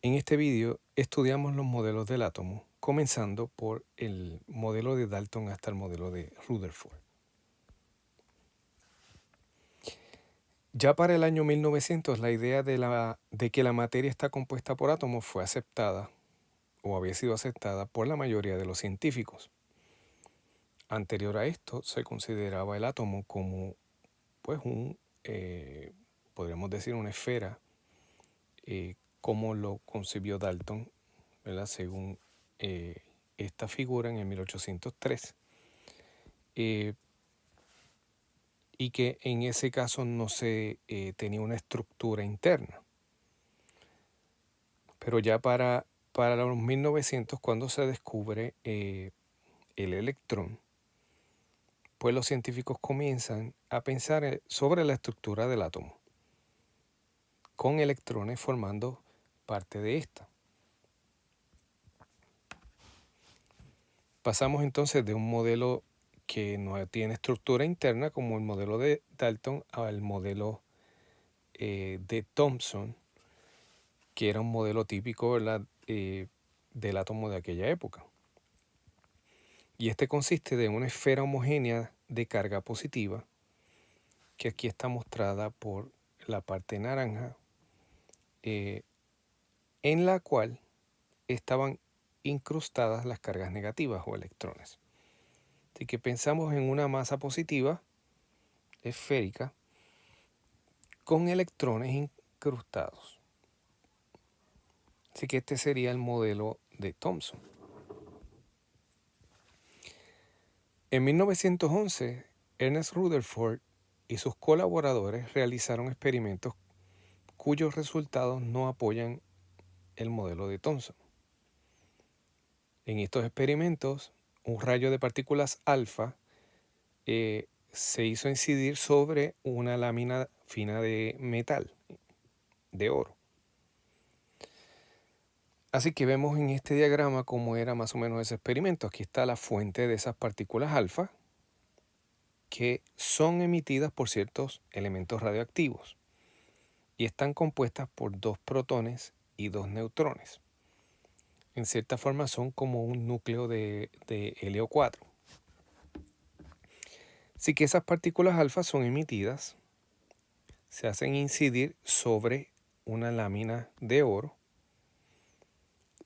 En este vídeo estudiamos los modelos del átomo, comenzando por el modelo de Dalton hasta el modelo de Rutherford. Ya para el año 1900, la idea de que la materia está compuesta por átomos fue aceptada, o había sido aceptada por la mayoría de los científicos. Anterior a esto, se consideraba el átomo como, pues, podríamos decir, una esfera, como lo concibió Dalton, ¿verdad? Según esta figura en el 1803, y que en ese caso no se tenía una estructura interna. Pero ya para los 1900, cuando se descubre el electrón, pues los científicos comienzan a pensar sobre la estructura del átomo, con electrones formando parte de esta. Pasamos entonces de un modelo que no tiene estructura interna, como el modelo de Dalton, al modelo de Thomson, que era un modelo típico, ¿verdad? Del átomo de aquella época. Y este consiste de una esfera homogénea de carga positiva, que aquí está mostrada por la parte naranja, en la cual estaban incrustadas las cargas negativas o electrones. Así que pensamos en una masa positiva esférica con electrones incrustados. Así que este sería el modelo de Thomson. En 1911, Ernest Rutherford y sus colaboradores realizaron experimentos cuyos resultados no apoyan el modelo de Thomson. En estos experimentos, un rayo de partículas alfa se hizo incidir sobre una lámina fina de metal, de oro. Así que vemos en este diagrama cómo era más o menos ese experimento. Aquí está la fuente de esas partículas alfa, que son emitidas por ciertos elementos radioactivos y están compuestas por 2 protones y 2 neutrones. En cierta forma son como un núcleo de helio 4. Así que esas partículas alfa son emitidas, se hacen incidir sobre una lámina de oro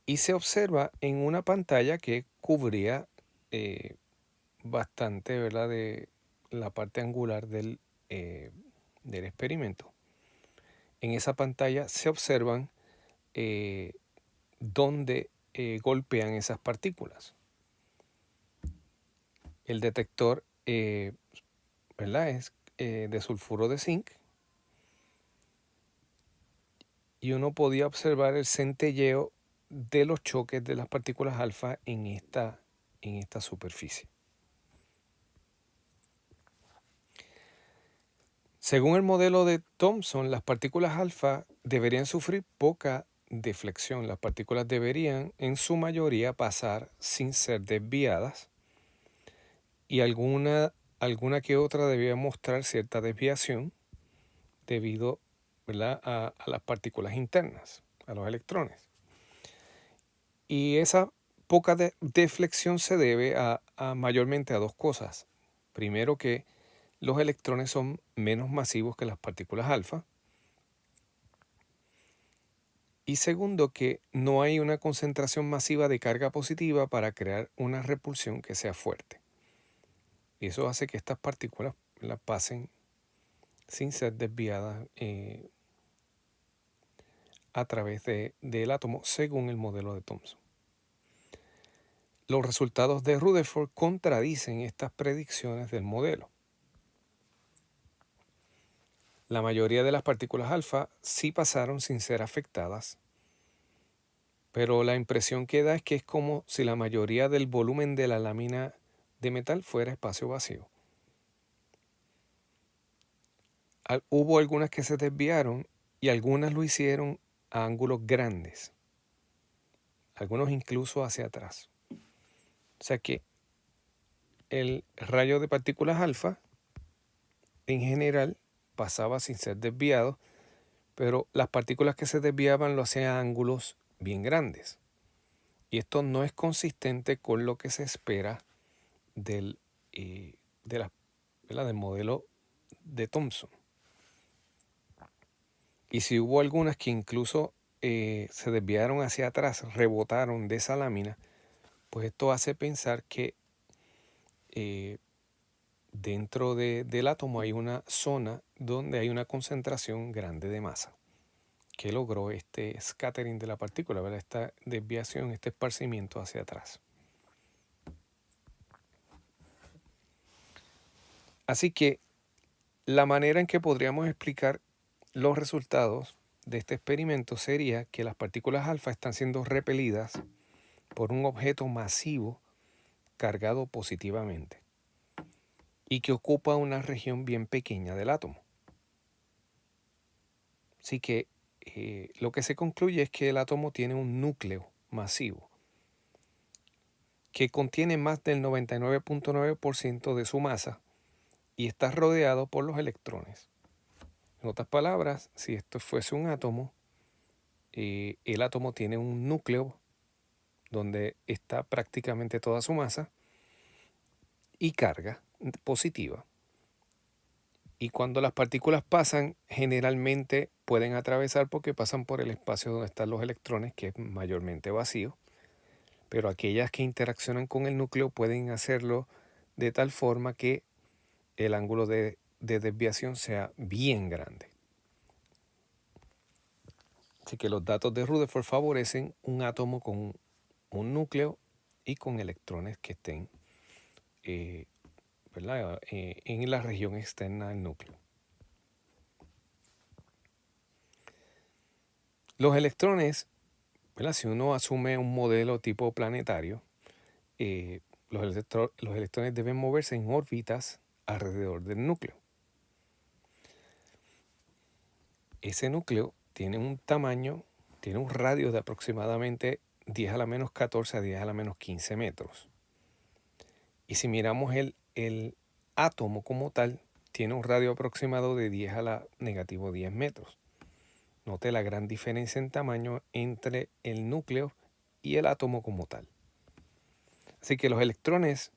y se observa en una pantalla que cubría bastante, ¿verdad?, de la parte angular del experimento. En esa pantalla se observan dónde golpean esas partículas. El detector ¿verdad?, es de sulfuro de zinc, y uno podía observar el centelleo de los choques de las partículas alfa en esta superficie. Según el modelo de Thomson, las partículas alfa deberían sufrir poca deflexión. Las partículas deberían, en su mayoría, pasar sin ser desviadas, y alguna que otra debía mostrar cierta desviación debido, ¿verdad?, a las partículas internas, a los electrones. Y esa poca deflexión se debe mayormente a 2 cosas. Primero, que los electrones son menos masivos que las partículas alfa. Y segundo, que no hay una concentración masiva de carga positiva para crear una repulsión que sea fuerte. Y eso hace que estas partículas las pasen sin ser desviadas a través del átomo, según el modelo de Thomson. Los resultados de Rutherford contradicen estas predicciones del modelo. La mayoría de las partículas alfa sí pasaron sin ser afectadas, pero la impresión que da es que es como si la mayoría del volumen de la lámina de metal fuera espacio vacío. Hubo algunas que se desviaron y algunas lo hicieron a ángulos grandes, algunos incluso hacia atrás. O sea que el rayo de partículas alfa en general pasaba sin ser desviado, pero las partículas que se desviaban lo hacían a ángulos bien grandes. Y esto no es consistente con lo que se espera del, de la- ¿verdad?, del modelo de Thomson. Y si hubo algunas que incluso se desviaron hacia atrás, rebotaron de esa lámina, pues esto hace pensar que eh, dentro del átomo hay una zona donde hay una concentración grande de masa que logró este scattering de la partícula, ¿verdad?, esta desviación, este esparcimiento hacia atrás. Así que la manera en que podríamos explicar los resultados de este experimento sería que las partículas alfa están siendo repelidas por un objeto masivo cargado positivamente y que ocupa una región bien pequeña del átomo. Así que lo que se concluye es que el átomo tiene un núcleo masivo que contiene más del 99.9% de su masa y está rodeado por los electrones. En otras palabras, si esto fuese un átomo, el átomo tiene un núcleo donde está prácticamente toda su masa y carga positiva. Y cuando las partículas pasan, generalmente pueden atravesar porque pasan por el espacio donde están los electrones, que es mayormente vacío. Pero aquellas que interaccionan con el núcleo pueden hacerlo de tal forma que el ángulo de desviación sea bien grande. Así que los datos de Rutherford favorecen un átomo con un núcleo y con electrones que estén ¿verdad?, en la región externa del núcleo. Los electrones, ¿verdad?, si uno asume un modelo tipo planetario, los electrones deben moverse en órbitas alrededor del núcleo. Ese núcleo tiene un tamaño, tiene un radio de aproximadamente 10 a la menos 14 a 10 a la menos 15 metros. Y si miramos el átomo como tal, tiene un radio aproximado de 10 a la negativo 10 metros. Note la gran diferencia en tamaño entre el núcleo y el átomo como tal. Así que los electrones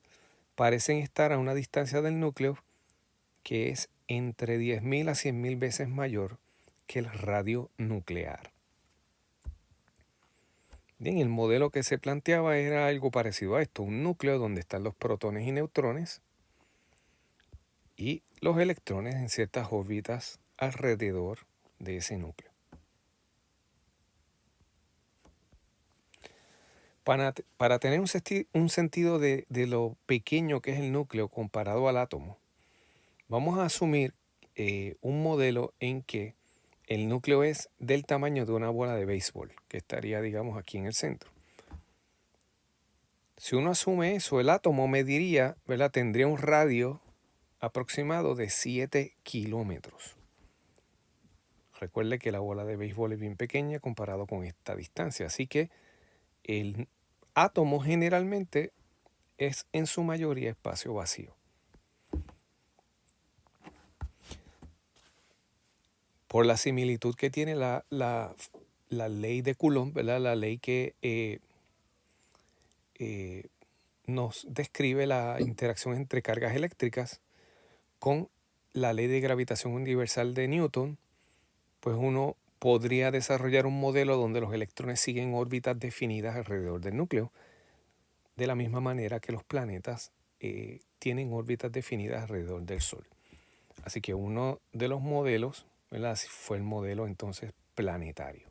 parecen estar a una distancia del núcleo que es entre 10.000 a 100.000 veces mayor que el radio nuclear. Bien, el modelo que se planteaba era algo parecido a esto, un núcleo donde están los protones y neutrones y los electrones en ciertas órbitas alrededor de ese núcleo. Para tener un sentido de lo pequeño que es el núcleo comparado al átomo, vamos a asumir un modelo en que el núcleo es del tamaño de una bola de béisbol, que estaría, digamos, aquí en el centro. Si uno asume eso, el átomo mediría, ¿verdad?, tendría un radio aproximado de 7 kilómetros. Recuerde que la bola de béisbol es bien pequeña comparado con esta distancia, así que el átomo generalmente es en su mayoría espacio vacío. Por la similitud que tiene la ley de Coulomb, ¿verdad?, la ley que nos describe la interacción entre cargas eléctricas con la ley de gravitación universal de Newton, pues uno podría desarrollar un modelo donde los electrones siguen órbitas definidas alrededor del núcleo, de la misma manera que los planetas tienen órbitas definidas alrededor del Sol. Así que uno de los modelos, ¿verdad?, fue el modelo entonces planetario.